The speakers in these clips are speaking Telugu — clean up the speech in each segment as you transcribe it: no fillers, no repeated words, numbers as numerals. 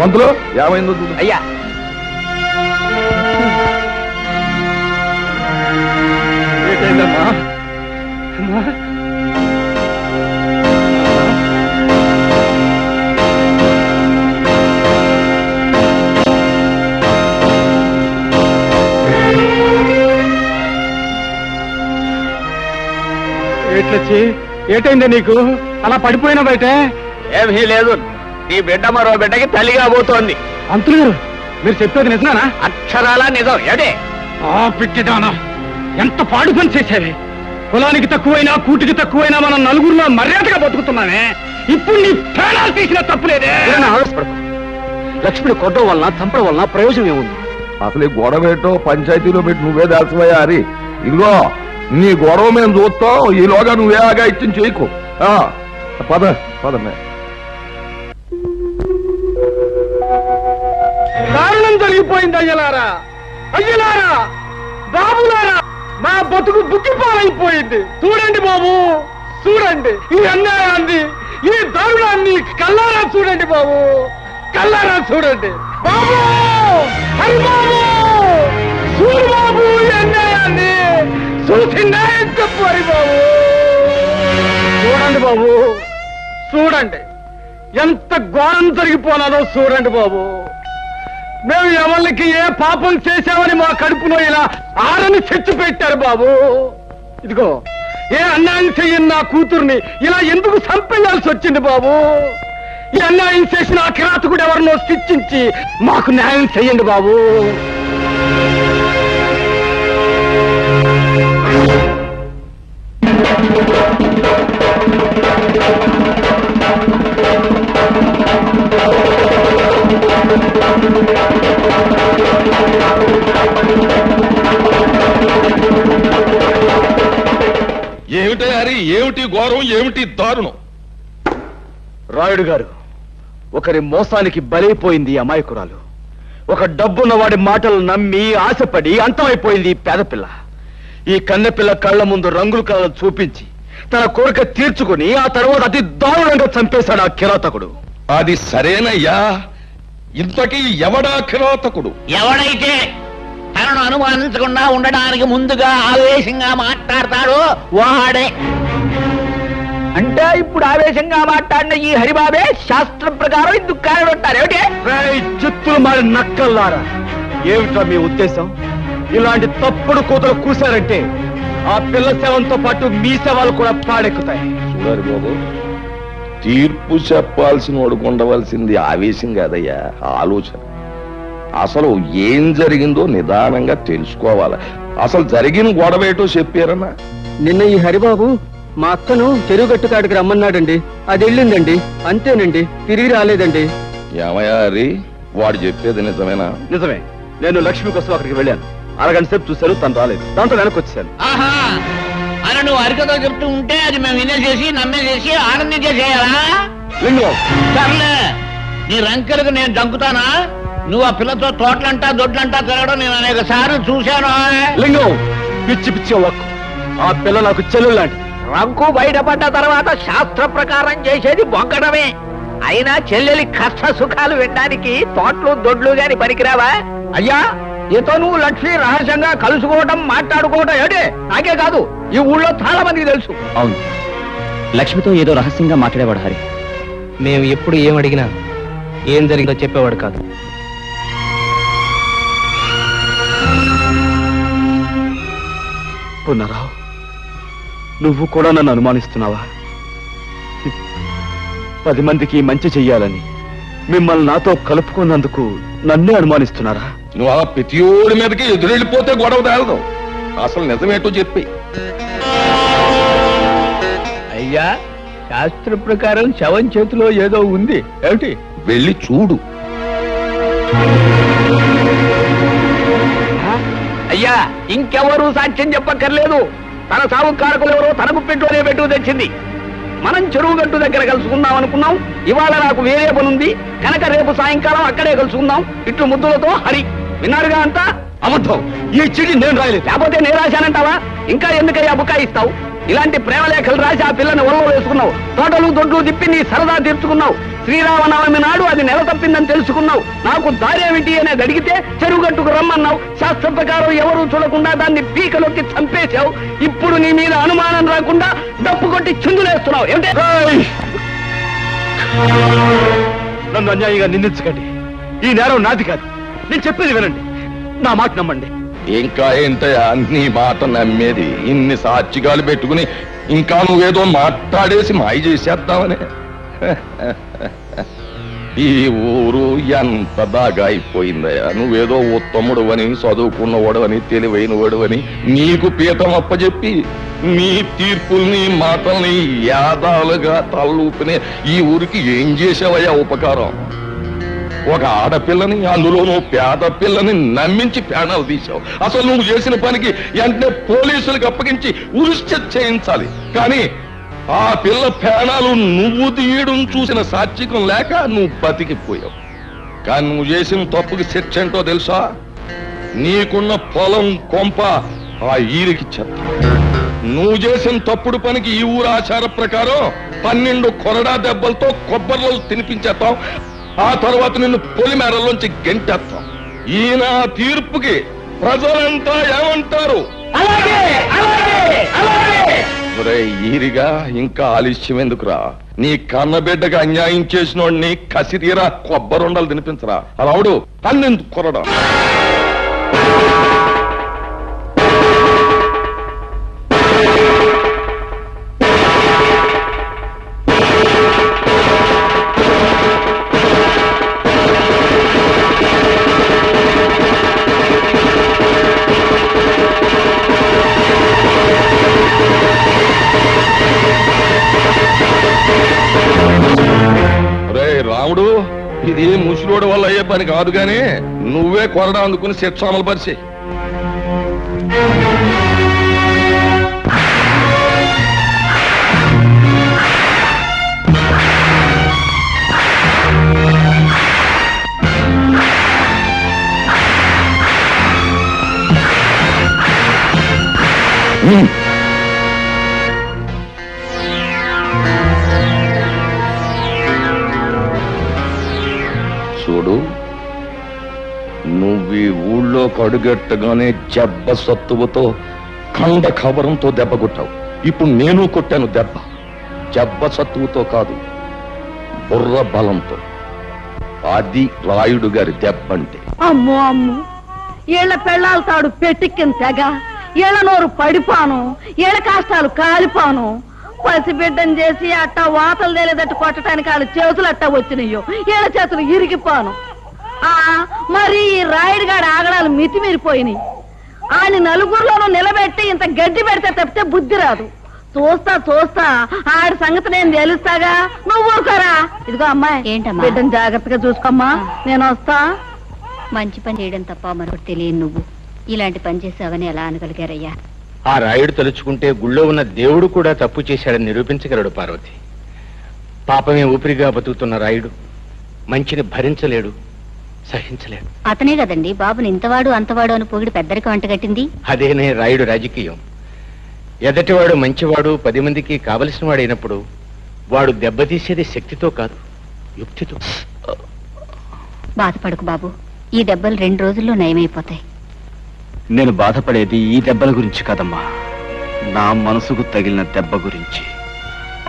పంతులు ఏమైందో అయ్యా ఏంటమ్మా ఏట్లొచ్చి ఏటైందా నీకు అలా పడిపోయినా బయట ఏమీ లేదు నీ బిడ్డ మరో బిడ్డకి తల్లి కాబోతోంది అంతులు గారు మీరు చెప్పేది నిజమేనా అక్షరాలా నిజం ఏడే పిట్టిదానా ఎంత పాడు పని చేసేవి కులానికి తక్కువైనా కూటికి తక్కువైనా మనం నలుగురిలో మర్యాదగా బతుకుతున్నామే ఇప్పుడు నీ ప్రాణాలు తీసిన తప్పులేదే ఆవేశపడకు లక్ష్మిని కొట్టడం వలన చంపడం వలన ప్రయోజనం ఏముంది అసలు ఈ గొడవ ఏంటో పంచాయతీలో పెట్టి నువ్వే దాల్సిపోయా హరి ఇదిగో నీ గొడవ మేము చూస్తాం ఈలోగా నువ్వే ఆగా ఇచ్చిన చేయకు పద పదమే కారణం జరిగిపోయింది అయ్యలారా అయ్యలారా బాబులారా మా బతుకు బుక్కిపాలైపోయింది చూడండి బాబు చూడండి ఈ అన్యాయాన్ని ఈ దారుణాన్ని కల్లారా చూడండి బాబు కల్లారా చూడండి బాబు హరి బాబు చూడు బాబు ఈ అన్యాయాన్ని చూసి న్యాయం చెప్పు హరి బాబు చూడండి బాబు చూడండి ఎంత ఘోరం జరిగిపోనాదో చూడండి బాబు మేము ఎవరికి ఏ పాపం చేశామని మా కడుపులో ఇలా ఆరని చెట్టు పెట్టారు బాబు ఇదిగో ఏ అన్యాయం చెయ్యని నా కూతుర్ని ఇలా ఎందుకు చంపేయాల్సి వచ్చింది బాబు ఈ అన్యాయం చేసిన ఆ కిరాతకుడు ఎవరినో శిక్షించి మాకు న్యాయం చెయ్యండి బాబు ఏమిటి హరి ఏమిటి ఘోరం ఏమిటి దారుణం రాయుడు గారు ఒకరి మోసానికి బలైపోయింది అమాయకురాలు ఒక డబ్బున్న వాడి మాటలు నమ్మి ఆశపడి అంతమైపోయింది పేదపిల్ల ఈ కన్నెపిల్ల కళ్ళ ముందు రంగుల కళ్ళను చూపించి తన కోరిక తీర్చుకుని ఆ తర్వాత అతి దారుణంగా చంపేశాడు ఆ కిరాతకుడు అది సరేనయ్యా ఇంతకీ ఎవడా కిరాతకుడు ఎవడైతే తనను అనుమానించకుండా ఉండడానికి ముందుగా ఆవేశంగా మాట్లాడతాడో వాడే అంటే ఇప్పుడు ఆవేశంగా మాట్లాడిన ఈ హరిబాబే శాస్త్రం ప్రకారం ఇందుకు కారణం ఉంటారు ఏమిటి చిత్తులు మారి నక్కల్లారా ఏమిటా మీ ఉద్దేశం ఇలాంటి తప్పుడు కూతురు కూశారంటే ఆ పిల్ల శవంతో పాటు మీ శవాలు కూడా పాడెక్కుతాయి చూడాలి బాబు తీర్పు చెప్పాల్సిన వాడుకు ఉండవలసింది ఆవేశం కాదయ్యా ఆలోచన అసలు ఏం జరిగిందో నిదానంగా తెలుసుకోవాలి అసలు జరిగిన గొడవ ఏటో చెప్పారన్నా నిన్న ఈ హరిబాబు మా అక్కను చెరువుగట్టు కాడికి రమ్మన్నాడండి అది వెళ్ళిందండి అంతేనండి తిరిగి రాలేదండి ఏమయ్యా హరి వాడు చెప్పేది నిజమేనా నిజమే నేను లక్ష్మి కోసం అక్కడికి వెళ్ళాను అరగంట సేపు చూశాను తను రాలేదు దాంతో వెనక్కి వచ్చాను ఆహా అని నువ్వు అరికతో చెప్తూ ఉంటే అది మేము వినేసేసి నమ్మేసేసి ఆనందించేసేయాలా లింగం సర్లే నీ రంకెలకు నేను దంకుతానా నువ్వు ఆ పిల్లతో తోటలంటా దొడ్లంటా తిరగడం నేను అనేక సార్లు చూశాను లింగం పిచ్చి పిచ్చి ఒక్కు ఆ పిల్ల నాకు చెల్లెలు లాంటిది రంకు బయటపడ్డ తర్వాత శాస్త్ర ప్రకారం చేసేది బొగ్గడమే అయినా చెల్లెలి కష్ట సుఖాలు వినడానికి తోటలు దొడ్లు గాని పనికిరావా అయ్యా ఇతో నువ్వు లక్ష్మి రహస్యంగా కలుసుకోవటం మాట్లాడుకోవటం ఏడే నాకే కాదు ఈ ఊళ్ళో చాలా మందికి తెలుసు అవును లక్ష్మితో ఏదో రహస్యంగా మాట్లాడేవాడు హరి మేము ఎప్పుడు ఏం అడిగినా ఏం జరిగిందో చెప్పేవాడు కాదు. పునరావు నువ్వు కూడా నన్ను అనుమానిస్తున్నావా? 10 మందికి మంచి చెయ్యాలని మిమ్మల్ని నాతో కలుపుకున్నందుకు నన్నే అనుమానిస్తున్నారా? నువ్వు ఆ ప్రతియోడి మీదకి ఎదురెళ్ళిపోతే గొడవ తేలదు. అసలు నిజమేటో చెప్పి. అయ్యా శాస్త్ర ప్రకారం శవం చేతిలో ఏదో ఉంది ఏమిటి? వెళ్ళి చూడు. అయ్యా ఇంకెవరూ సాక్ష్యం చెప్పక్కర్లేదు. తన సాగు కారకులు ఎవరో తన గుప్పెట్లోనే పెట్టు తెచ్చింది. మనం చెరువు గట్టు దగ్గర కలుసుకుందాం అనుకున్నాం. ఇవాళ నాకు వేరే పనుంది కనుక రేపు సాయంకాలం అక్కడే కలుసుకుందాం. ఇట్లు ముద్దులతో హరి. విన్నారుగా అంతా? అబద్ధం. ఈ చిడి నేను రాయలేదు. లేకపోతే నేను రాశానంటావా? ఇంకా ఎందుకయ్యా బుకాయిస్తావు? ఇలాంటి ప్రేమలేఖలు రాసి ఆ పిల్లని ఒళ్ళో వేసుకున్నావు. తోటలు దొడ్లు తిప్పి నీ సరదా తీర్చుకున్నావు. శ్రీరామనవమి నాడు అది నెల తప్పిందని తెలుసుకున్నావు. నాకు దారేమిటి అనేది అడిగితే చెరువుగట్టుకు రమ్మన్నావు. శాస్త్ర ప్రకారం ఎవరూ చూడకుండా దాన్ని పీకలోకి చంపేశావు. ఇప్పుడు నీ మీద అనుమానం రాకుండా డప్పు కొట్టి చిందులేస్తున్నావు. ఏమిటి? నన్ను అన్యాయంగా నిందించకండి. ఈ నేరం నాది కాదు. నేను చెప్పేది వినండి, నా మాట నమ్మండి. ఇంకా ఏంటయ్యా నీ మాట నమ్మేది? ఇన్ని సాక్షిగాలు పెట్టుకుని ఇంకా నువ్వేదో మాట్లాడేసి మాయ చేసేద్దామని. ఈ ఊరు ఎంత బాగా అయిపోయిందయ్యా. నువ్వేదో ఉత్తముడు అని, చదువుకున్నవాడు అని, తెలివైనవాడు అని నీకు పీఠం అప్పచెప్పి నీ తీర్పుల్ని మాటల్ని యాదాలుగా తలూపినే ఈ ఊరికి ఏం చేసావయ్యా ఉపకారం? ఒక ఆడపిల్లని, అందులోనూ పేద పిల్లని నమ్మించి ప్రాణాలు తీశావు. అసలు నువ్వు చేసిన పనికి వెంటనే పోలీసులకు అప్పగించి ఉరిష్ట చేయించాలి. కానీ ఆ పిల్ల ప్రాణాలు నువ్వు తీయడం చూసిన సాక్షికం లేక నువ్వు బతికిపోయావు. కానీ నువ్వు చేసిన తప్పుకి శిక్ష ఏంటో తెలుసా? నీకున్న పొలం కొంప ఆ ఈరికి చెత్త. నువ్వు చేసిన తప్పుడు పనికి ఈ ఊరు ఆచార ప్రకారం 12 కొరడా దెబ్బలతో కొబ్బరిలో తినిపించేస్తాం. ఆ తర్వాత నిన్ను పొలిమేరలోంచి గెంటేస్తాం. ఈయన తీర్పుకి ప్రజలంతా ఏమంటారు? ఈరిగా ఇంకా ఆలస్యం ఎందుకురా? నీ కన్నబిడ్డకు అన్యాయం చేసినోడిని కసితీరా కొబ్బరుండలు తినిపించరా. అలావుడు 12 కొరడా. రాముడు, ఇది ముసిలోడు వల్ల అయ్యే పని కాదు గాని నువ్వే కొరడా అందుకుని శిక్ష అమలు పరిచి. చూడు, నువ్వు ఈ ఊళ్ళో కడుగట్టగానే జబ్బ సత్తువతో కండ కవరంతో దెబ్బ కొట్టావు. ఇప్పుడు నేను కొట్టాను దెబ్బ. జబ్బ సత్తువతో కాదు, బుర్ర బలంతో. అది రాయుడు గారి దెబ్బ అంటే. అమ్మో అమ్మో, ఏళ్ల పెళ్ళాలు తాడు పెట్టిక్కిన తెగ, ఏళ్ల నోరు పడిపాను, ఏళ్ల కాష్టాలు కాలిపాను. పసిబిడ్డను చేసి అట్టా వాతలు తేలేదట్టు కొట్టడానికి వాళ్ళ చేతులు అట్టా వచ్చినాయో, ఏళ్ల చేతులు ఇరిగిపోను. మరి ఈ రాయుడుగాడి ఆగడాలు మితిమీరిపోయినాయి. ఆయన నలుగురిలోనూ నిలబెట్టి ఇంత గడ్డి పెడితే తప్పితే బుద్ధి రాదు. చూస్తా చూస్తా ఆడి సంగతి నేను తెలుస్తాగా. నువ్వు ఊరుకోరా. ఇదిగో అమ్మాయి, ఏంటమ్మా? బిడ్డను జాగ్రత్తగా చూసుకోమ్మా. నేను వస్తా. మంచి పని చేయడం తప్ప మరొకటి తెలియదు. నువ్వు ఇలాంటి పని చేసావని ఎలా అనగలిగారయ్యా? ఆ రాయుడు తలుచుకుంటే గుళ్ళో ఉన్న దేవుడు కూడా తప్పు చేశాడని నిరూపించగలడు పార్వతి. పాపమే ఊపిరిగా బతుకుతున్న రాయుడు మంచిని భరించలేడు, సహించలేడు. అతనే కదండి బాబుని ఇంతవాడు అంతవాడు అని పొగిడి పెద్దరికి వంటగట్టింది. అదేనే రాయుడు రాజకీయం. ఎదటివాడు మంచివాడు, 10 మందికి కావలసిన వాడైనప్పుడు వాడు దెబ్బతీసేది శక్తితో కాదు, యుక్తితో. బాధపడకు బాబు, ఈ దెబ్బలు 2 రోజుల్లో నయమైపోతాయి. నేను బాధపడేది ఈ దెబ్బల గురించి కాదమ్మా, నా మనసుకు తగిలిన దెబ్బ గురించి.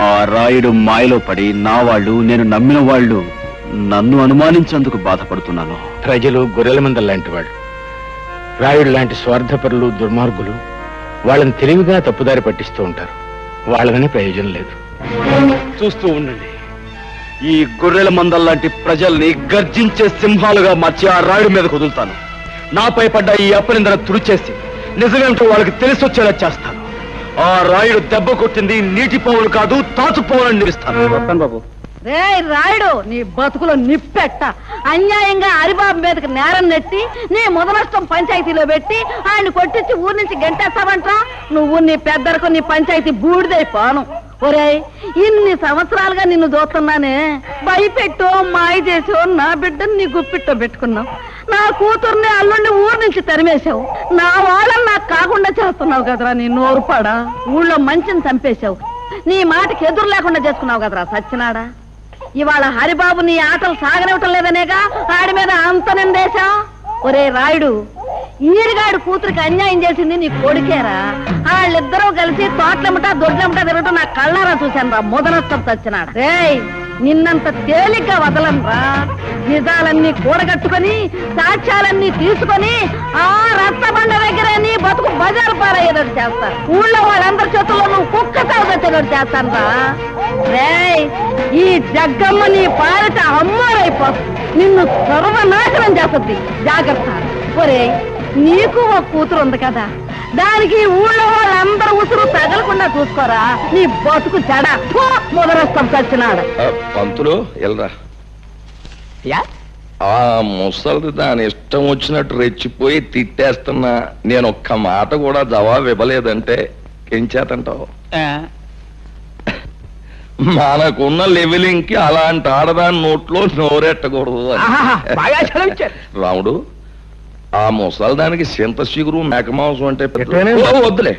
ఆ రాయుడు మాయలో పడి నా వాళ్ళు, నేను నమ్మిన వాళ్ళు నన్ను అనుమానించేందుకు బాధపడుతున్నాను. ప్రజలు గొర్రెల మందల లాంటి వాడు. రాయుడు లాంటి స్వార్థపరులు, దుర్మార్గులు వాళ్ళని తెలివిగా తప్పుదారి పట్టిస్తూ ఉంటారు. వాళ్ళని ప్రయోజనం లేదు. చూస్తూ ఉండండి, ఈ గొర్రెల మందల్లాంటి ప్రజల్ని గర్జించే సింహాలుగా మార్చి ఆ రాయుడు మీద కుదులుతాను. నాపై పడ్డ ఈ అపనిందన తుడిచేసి నిజమేమిటో వాళ్ళకి తెలిసొచ్చేలా చేస్తాను. ఆ రాయుడు దెబ్బ కొట్టింది నీటి పోవులు కాదు, తాచు పోవులని నిలుస్తాను. బాబు, రే రాయుడు, నీ బతుకులో నిప్పెట్ట. అన్యాయంగా హరిబాబు మీదకి నేరం నెట్టి నీ ముదనష్టం పంచాయతీలో పెట్టి ఆయన కొట్టించి ఊరి నుంచి గంటేస్తావంట. నువ్వు నీ పెద్దరకు నీ పంచాయతీ బూడిదైపోను. ఒరేయ్, ఇన్ని సంవత్సరాలుగా నిన్ను చూస్తున్నానే, భయపెట్టో మాయ చేసో నా బిడ్డను నీ గుప్పిట్టో పెట్టుకున్నావు. నా కూతుర్ని అల్లుండి ఊరు నుంచి తరిమేశావు. నా వాళ్ళని నాకు కాకుండా చేస్తున్నావు కదరా నీ నోరుపాడా. ఊళ్ళో మంచిని చంపేశావు. నీ మాటకి ఎదురు లేకుండా చేసుకున్నావు కదరా సచ్చినాడా. ఇవాళ హరిబాబు నీ ఆటలు సాగనివ్వటం లేదనేగా ఆడి మీద అంత నిందేశం. ఒరే రాయుడు, ఈరిగాడు కూతురికి అన్యాయం చేసింది నీ కొడుకేరా. వాళ్ళిద్దరూ కలిసి తోటలెమ్మట దొడ్లెమ్మట తిరగటం నా కళ్ళారా చూశాను రా. ముదనష్టం తెచ్చినాడు. రేయ్, నిన్నంత తేలిగ్గా వదలనురా. నిజాలన్నీ కూడగట్టుకొని సాక్ష్యాలన్నీ తీసుకొని ఆ రక్తబండ దగ్గర నీ బతుకు బజారు పారయ్యేటట్టు చేస్తాను. ఊళ్ళో వాళ్ళందరి చేతుల్లో నువ్వు కుక్క సాగుతచ్చేటట్టు చేస్తాను రా. రేయ్, ఈ జగ్గమ్మ నీ పాలిట అమ్మారైపోతుంది. నిన్ను సర్వనాశనం చేస్తుంది. జాగ్రత్త. ఒరే, నీకు ఒక కూతురు ఉంది కదా, దానికి ఊళ్ళో వాళ్ళందరూ ఉసురు తగలకుండా చూసుకోరా. నీ బతుకు చెడ మొదలొస్తాం చచ్చినాడు. పంతులు ఎల్రా. ఆ ముసలిది దాని ఇష్టం వచ్చినట్టు రెచ్చిపోయి తిట్టేస్తున్నా, నేను ఒక్క మాట కూడా జవాబు ఇవ్వలేదంటే ఏం చేతంటావు? మనకున్న లెవెలింగ్ కి అలాంటి ఆడదాని నోట్లో నోరెట్టకూడదు. రాముడు, ఆ ముసలిదానికి చింత చిగురు మేకమాంసం అంటే వద్దులే.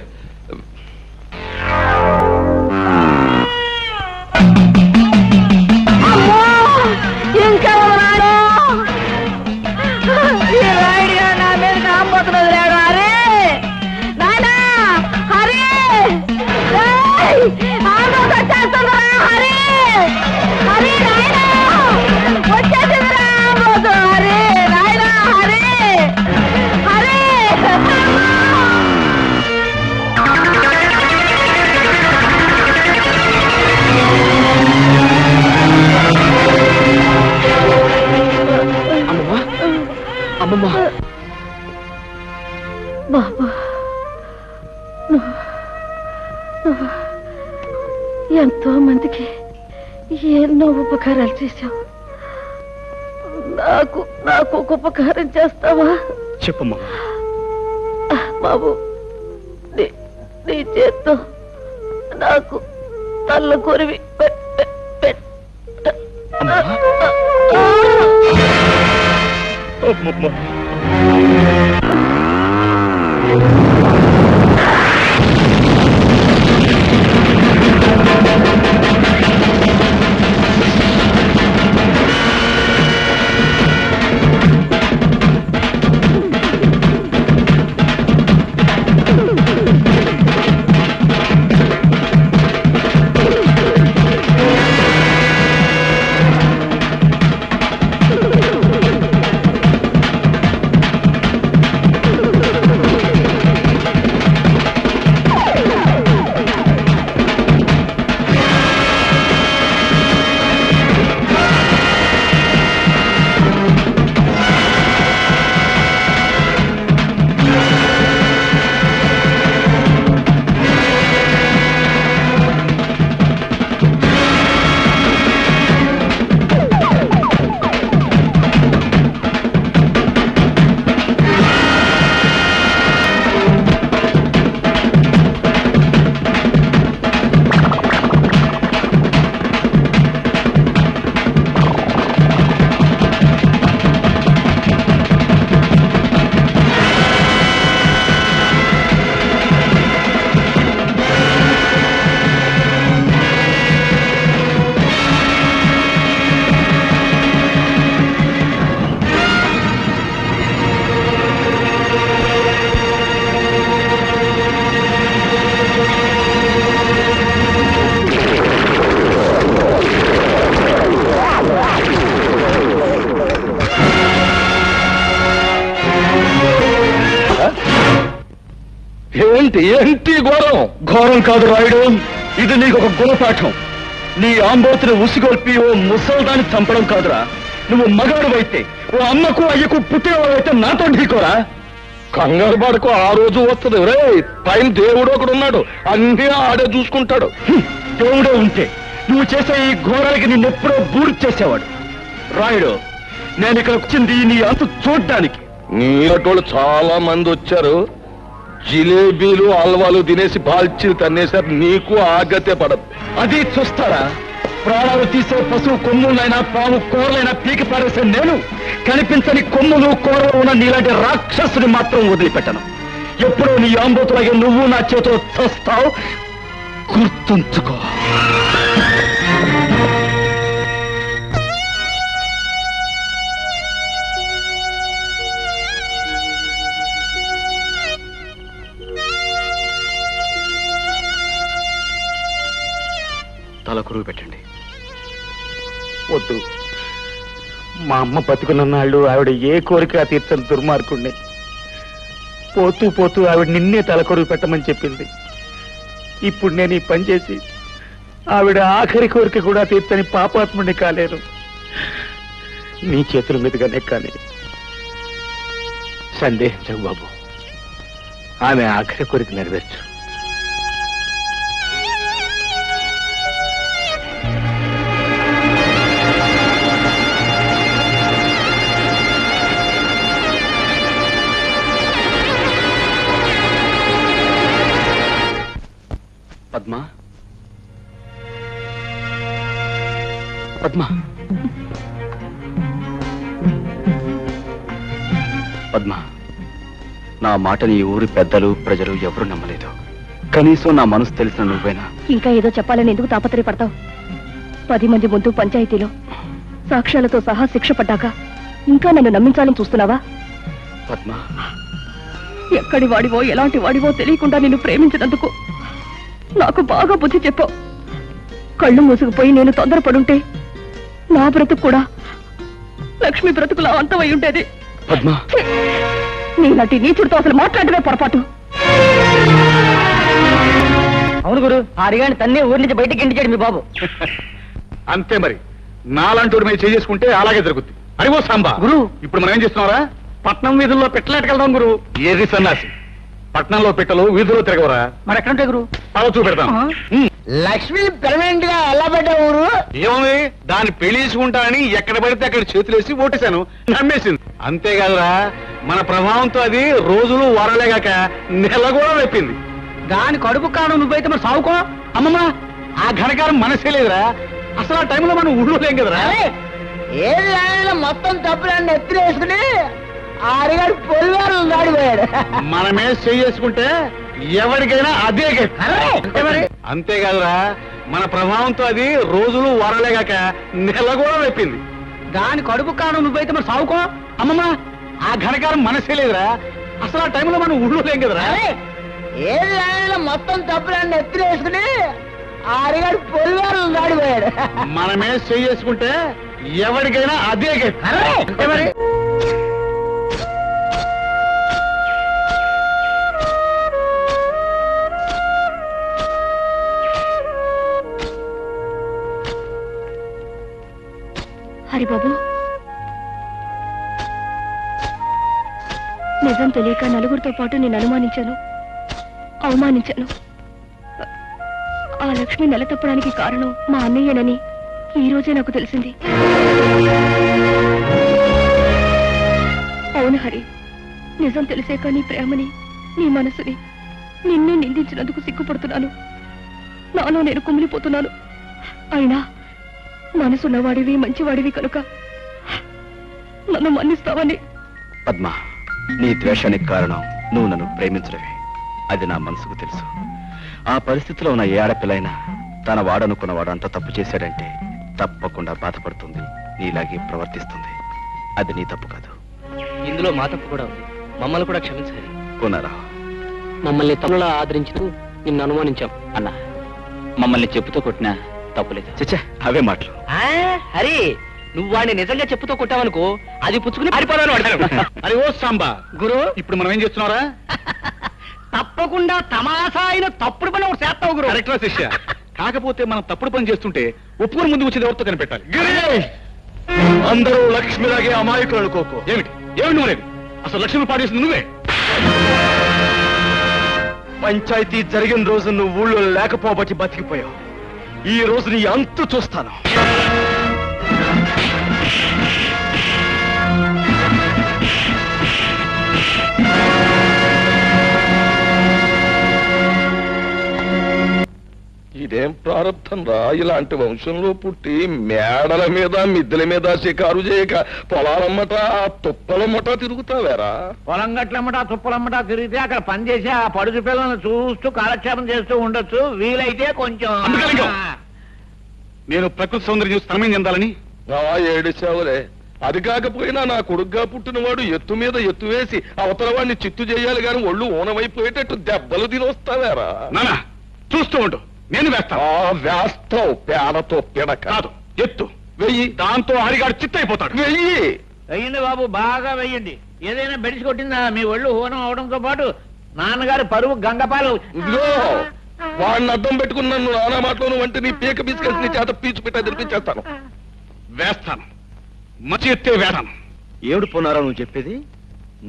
బాబా, ఎంతో మందికి ఎన్నో ఉపకారాలు చేశావు. నాకు ఒక ఉపకారం చేస్తావా? చెప్పమ్మా. బాబు, నీ చేత్తో నాకు తల్ల కొరివి ఏంటి ఘోరం? ఘోరం కాదు రాయుడు, ఇది నీకు ఒక గుణపాఠం. నీ ఆంబోతుని ఉసిగొల్పి ఓ ముసల్దాన్ని చంపడం కాదురా. నువ్వు మగాడువైతే, ఓ అమ్మకు అయ్యకు పుట్టేవాడైతే నాతో ఢీకోరా. కంగారు పడకు, ఆ రోజు వస్తుంది. రే, పైన దేవుడు ఒకడు ఉన్నాడు, అన్నీ ఆడే చూసుకుంటాడు. దేవుడే ఉంటే నువ్వు చేసే ఈ ఘోరానికి నిన్నెప్పుడో బూడి చేసేవాడు. రాయుడు, నేను ఇక్కడ వచ్చింది నీ అంతు చూడ్డానికి. నీటోళ్ళు చాలా మంది వచ్చారు, జిలేబీలు హల్వాలు తినేసి బాల్చీలు తన్నేశారు. నీకు ఆగతే పడదు. అది చూస్తారా? ప్రాణాలు తీసే పశువు కొమ్ములైనా పాము కూరలైనా పీకి పారేసే నేను కనిపించని కొమ్ములు కూరలు ఉన్న నీలాంటి రాక్షసుని మాత్రం వదిలిపెట్టను. ఎప్పుడో నీ ఆంబోతులాగే నువ్వు నా చేతిలో చస్తావు, గుర్తుంచుకో. తల కురువు పెట్టండి. వద్దు. మా అమ్మ బతుకున్నన్నాళ్ళు ఆవిడ ఏ కోరిక తీర్చని దుర్మార్గుణ్ణి. పోతూ పోతూ ఆవిడ నిన్నే తలకొరువు పెట్టమని చెప్పింది. ఇప్పుడు నేను ఈ పని చేసి ఆవిడ ఆఖరి కోరిక కూడా తీర్చని పాపాత్ముడిని కాలేను. నీ చేతుల మీదుగానే కానీ సందేహించవు బాబు. ఆమె ఆఖరి కోరిక నెరవేర్చు. పద్మ, పద్మ, పద్మ, నా మాటని ఈ ఊరి పెద్దలు ప్రజలు ఎవరూ నమ్మలేదు. కనీసం నా మనసు తెలిసిన నువ్వేనా? ఇంకా ఏదో చెప్పాలని ఎందుకు తాపత్రయపడతావు? 10 మంది ముందు పంచాయతీలో సాక్ష్యాలతో సహా శిక్ష పడ్డాక ఇంకా నన్ను నమ్మించాలని చూస్తున్నావా? పద్మ, ఎక్కడి వాడివో ఎలాంటి వాడివో తెలియకుండా నిన్ను ప్రేమించినందుకు నాకు బాగా బుద్ధి చెప్పావు. కళ్ళు మూసుకుపోయి నేను తొందరపడుంటే నా బ్రతుకు కూడా లక్ష్మి బ్రతుకులా అంతమై ఉండేది. పద్మ, నీలాంటి నీచుడితో అసలు మాట్లాడమే పొరపాటు. అవును గురు, ఆరిగాని తన్నే ఊరి నుంచి బయటికి ఇంటిచాడు మీ బాబు. అంతే మరి. నాలాంటి మీద చేసుకుంటే అలాగే జరుగుద్ది. అరివో సాంబా గురు, ఇప్పుడు మనం ఏం చేస్తున్నారా? పట్నం వీధుల్లో పెట్టలేటకెళ్దాం గురు. ఏది సన్నాసి, పట్నంలో పెట్టలు వీధుల్లో తిరగవరా? మరి ఎక్కడుంటాయి గురు? పద చూపెడతాం. లక్ష్మి పెర్మనెంట్ గా ఎలా పెట్టా ఊరు? ఏముంది, దాన్ని పెళ్లి చేసుకుంటానని ఎక్కడ పడితే అక్కడ చేతులేసి ఓటేశాను, నమ్మేసింది. అంతేకాదురా, మన ప్రభావంతో అది రోజులు వారలేగాక నెల కూడా వెప్పింది. దాని కడుపు కాను నువ్వైతే మరి సావుకో. అమ్మమ్మ, ఆ ఘనకారం మనసే లేదురా. అసలు ఆ టైంలో మనం ఊళ్ళో లేం కదరా. ఏది ఆయన మొత్తం తప్పులన్నీ ఎత్తులేసుకుని ఆరిగాడు పొలివారు దాడిపోయాడు. మనమే చేసుకుంటే ఎవరికైనా అదే గతి. అంతేకాదురా, మన ప్రభావంతో అది రోజులు వారలేగాక నెల కూడా వెప్పింది. దాని కడుపు కాను నువ్వైతే మరి సావుకో. అమ్మమ్మ, ఆ ఘనకారం మనసే లేదురా. అసలు ఆ టైంలో మనం ఊళ్ళో లేం కదరా. ఏది ఆయన మొత్తం తప్పులన్నీ ఎత్తులేసుకుని ఆరిగాడు పొలివారు దాడిపోయాడు. మనమే చేసుకుంటే ఎవరికైనా అదే గతి. మరి హరిబాబు, నిజం తెలియక నలుగురితో పాటు నేను అనుమానించాను, అవమానించాను. ఆ లక్ష్మి నెల తప్పడానికి కారణం మా అన్నయ్యనని ఈ రోజే నాకు తెలిసింది. అవును హరి, నిజం తెలిసాక నీ ప్రేమని, నీ మనసుని, నిన్నే నిందించినందుకు సిగ్గుపడుతున్నాను. నాలో నేను కుమిలిపోతున్నాను. అయినా మనసున్నవాడివి, మంచివాడివి కనుక నన్ను మన్నిస్తావని. పద్మ, నీ ద్వేషానికి కారణం నువ్వు నన్ను ప్రేమించడమే. అది నా మనసుకు తెలుసు. ఆ పరిస్థితిలో ఉన్న ఏ ఆడపిల్లైనా తన వాడనుకున్నవాడు అంత తప్పు చేశాడంటే తప్పకుండా బాధపడుతుంది, నీలాగే ప్రవర్తిస్తుంది. అది నీ తప్పు కాదు. ఇందులో మా తప్పు కూడా ఉంది. మమ్మల్ని కూడా క్షమించాలి. పునరా, మమ్మల్ని తనులా ఆదరించుతూ నిన్ను అనుమానించాం. అన్నా, మమ్మల్ని చెప్పుతో కొట్టినా తప్పులేదు. చచ్చా, అవే మాటలు. హరి, నువ్వు వాడిని నిజంగా చెప్పుతో కొట్టావనుకో, అది పుచ్చుకుని పారిపోవాలని వాడతాను. అరే ఓ సాంబా గురు, ఇప్పుడు మనం ఏం చేస్తున్నారా? తప్పకుండా తమాషా అయిన తప్పుడు పని ఒకటి చేస్తావు గురు. కరెక్ట్రా శిష్య. కాకపోతే మనం తప్పుడు పని చేస్తుంటే ఒప్పుకొని ముందు వచ్చేది ఎవరితో కనిపెట్టాలి. అందరూ లక్ష్మిలాగే అమాయకులు అనుకోకు. ఏమిటి ఏమిటి నువ్వు అనేది? అసలు లక్ష్మి పాడేసింది నువ్వే. పంచాయతీ జరిగిన రోజు నువ్వు ఊళ్ళో లేకపోబట్టి బతికిపోయావు. ఈ రోజు నీ అంతు చూస్తాను. ఇదేం ప్రారంభం రా, ఇలాంటి వంశంలో పుట్టి మేడల మీద మిద్దెల మీద షికారు చేయక పొలాలమ్మట తుప్పలమ్మట తిరుగుతావేరా? పొలం గట్లమ్మట తుప్పలమ్మట తిరిగితే అక్కడ పని చేసి ఆ పడుచు పిల్లలను చూస్తూ కాలక్షేపం చేస్తూ ఉండొచ్చు. వీలైతే కొంచెం నేను ప్రకృతి సౌందర్యం చూసి తనమేం చెందాలని ఏడిచావులే. అది కాకపోయినా నా కొడుగ్గా పుట్టినవాడు ఎత్తు మీద ఎత్తు వేసి అవతల వాడిని చిత్తు చేయాలి గాని ఒళ్ళు ఊనమైపోయేటట్టు దెబ్బలు తినొస్తావేరా? నానా చూస్తూ ఉండు. నేను వేస్తాను. వేస్తావు పేడతో పిడక కాదు, ఎత్తు వెయ్యి. దాంతో హరిగాడు చిత్తైపోతాడు. వెయ్యి. వెయ్యండి బాబు, బాగా వెయ్యండి. ఏదైనా బెడిసి కొట్టిందా? మీ ఒళ్ళు హోనం అవడంతో పాటు నాన్నగారు పరువు గంగపాలు. ఇదిగో వాడిని అడ్డం పెట్టుకుని నన్ను నానా మాటలోను అంటే నీ పీక బిస్కెట్ నీ చేత పీచు పెట్టా తెరిపించేస్తాను. వేస్తాను, మంచి ఎత్తే వేస్తాను. ఏడు పోనారా నువ్వు చెప్పేది?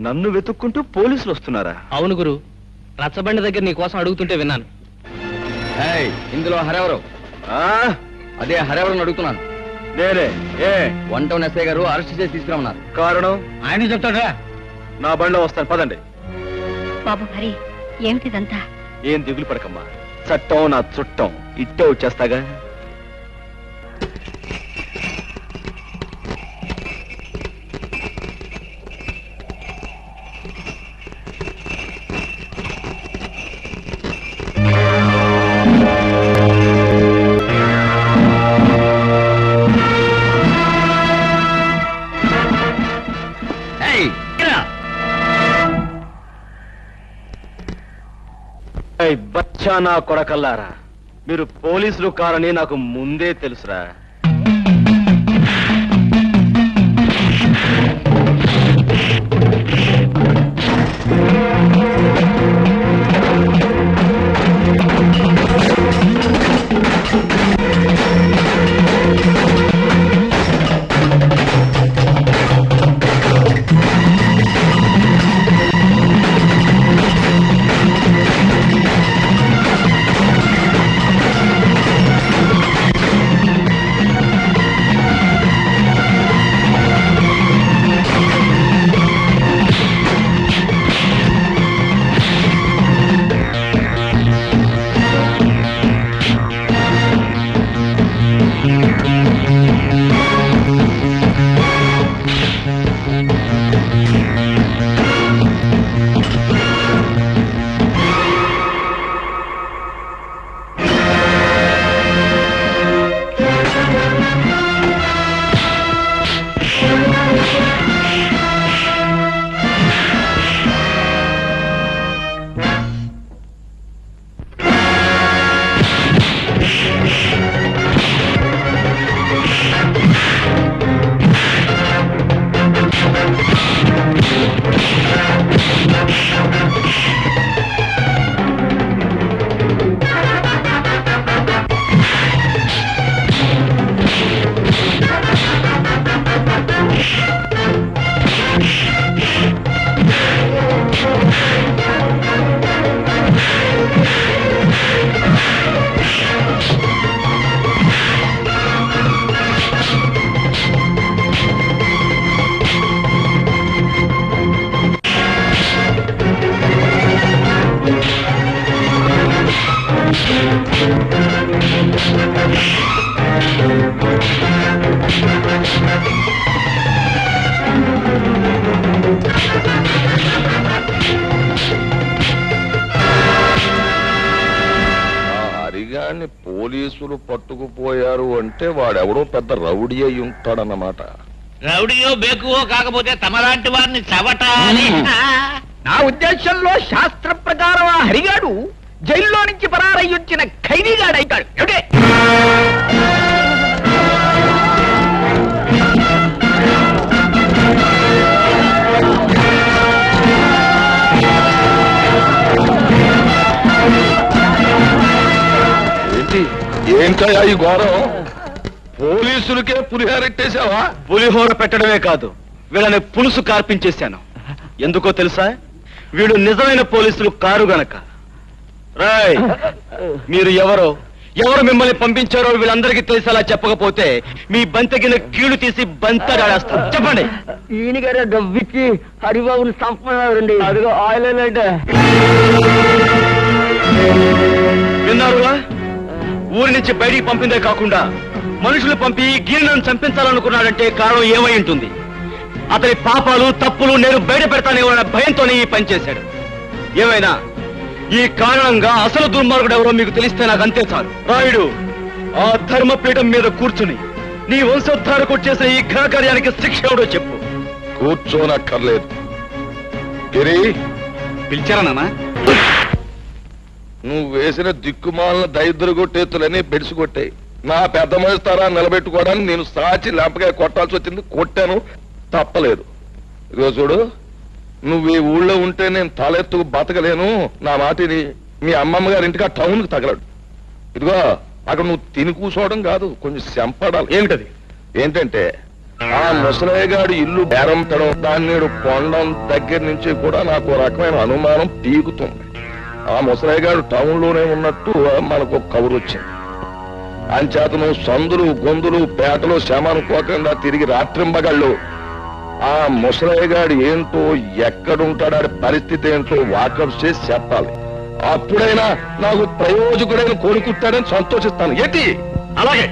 నన్ను వెతుక్కుంటూ పోలీసులు వస్తున్నారా? అవును గురు, రచ్చబండి దగ్గర నీ కోసం అడుగుతుంటే విన్నాను. ఇందులో హరెవరు? అదే హరెవరని అడుగుతున్నాను. నేనే. ఏ 1 ఎస్ఐ గారు అరెస్ట్ చేసి తీసుకురమ్మన్నారు. కారణం ఆయన చెప్తాడా? నా బండిలో వస్తాను, పదండి. బాబు హరి, ఏమిటిదంతా? ఏం దిగులు పడకమ్మా, చట్టం నా చుట్టం, ఇట్టే వచ్చేస్తాగా. బచ్చా నా కొడకల్లారా, మీరు పోలీసులు కారని నాకు ముందే తెలుసురా. హరిగాన్ని పోలీసులు పట్టుకుపోయారు అంటే వాడెవడో పెద్ద రౌడీ అయి ఉంటాడన్నమాట. రౌడీయో బేకువో కాకపోతే తమలాంటి వారిని చవటాలి. నా ఉద్దేశంలో శాస్త్ర ప్రకారం ఆ హరిగాడు జైల్లో నుంచి పరారయ్యొచ్చిన ఖైదీగాడైతాడు. ఏంటి ఏంటయ్యా ఈ ఘోరం? పోలీసులకే పులిహారెట్టేశావా? పులిహోర పెట్టడమే కాదు, వీళ్ళని పులుసు కార్పించేశాను. ఎందుకో తెలుసా? వీడు నిజమైన పోలీసులు కారు గనక. రాయ్, మీరు ఎవరు మిమ్మల్ని పంపించారో వీళ్ళందరికీ తెలిసేలా చెప్పకపోతే మీ బంతగిన కీళ్లు తీసి బంతడాడేస్తాను. చెప్పండి. ఈయన గారు డబ్బిచ్చి హరిబాబుని సంపన్నారండి. అదిగో ఆయిల్ అంటే విన్నారుగా? ఊరి నుంచి బయటికి పంపిందే కాకుండా మనుషులు పంపి గీర్ణను చంపించాలనుకున్నాడంటే కారణం ఏమై ఉంటుంది? అతని పాపాలు తప్పులు నేను బయట పెడతానేమన్న భయంతోనే ఈ పని చేశాడు. ఏమైనా ఈ కారణంగా అసలు దుర్మార్గుడు ఎవరో మీకు తెలిస్తే నాకు అంతే చాలు. రాయుడు, ఆ ధర్మపీఠం మీద కూర్చుని నీ వంశోద్ధారకు చేసే ఈ ఘనకార్యానికి శిక్ష ఎవడో చెప్పు. కూర్చోనక్కర్లేదు. గిరి, పిలిచారా నాన్న? నువ్వు వేసిన దిక్కుమాలిన దరిద్ర కొట్టేతులన్నీ బెడిసి కొట్టాయి. నా పెద్ద మనిస్తారా నిలబెట్టుకోవడానికి నేను సాచి లెంపకాయ కొట్టాల్సి వచ్చింది. కొట్టాను, తప్పలేదు. ఇదిగో చూడు, నువ్వు ఈ ఊళ్ళో ఉంటే నేను తలెత్తుకు బతకలేను. నా మాటిని మీ అమ్మమ్మ గారి ఇంటికి ఆ టౌన్కి తగలడు. ఇదిగో అక్కడ నువ్వు తిని కూర్చోవడం కాదు, కొంచెం శంపడాలి. ఏమిటది? ఏంటంటే ఆ ముసలయ్య గారి ఇల్లు బేరంపడం, దాన్ని కొండం దగ్గర నుంచి కూడా నాకు రకమైన అనుమానం పీకుతుంది. ఆ ముసలయ్య గారు టౌన్ లోనే ఉన్నట్టు మనకు కబురు వచ్చింది. అంచేత నువ్వు సందులు గొంతులు పేటలు శమనుకోకుండా తిరిగి రాత్రింబగళ్ళు ఆ ముసలయ్య గారు ఏంటో, ఎక్కడుంటాడు, పరిస్థితి ఏంటో వాకప్ చేసి చెప్పాలి. అప్పుడైనా నాకు ప్రయోజకుడైన కోరుకుంటాడని సంతోషిస్తాను. ఏంటి? అలాగే.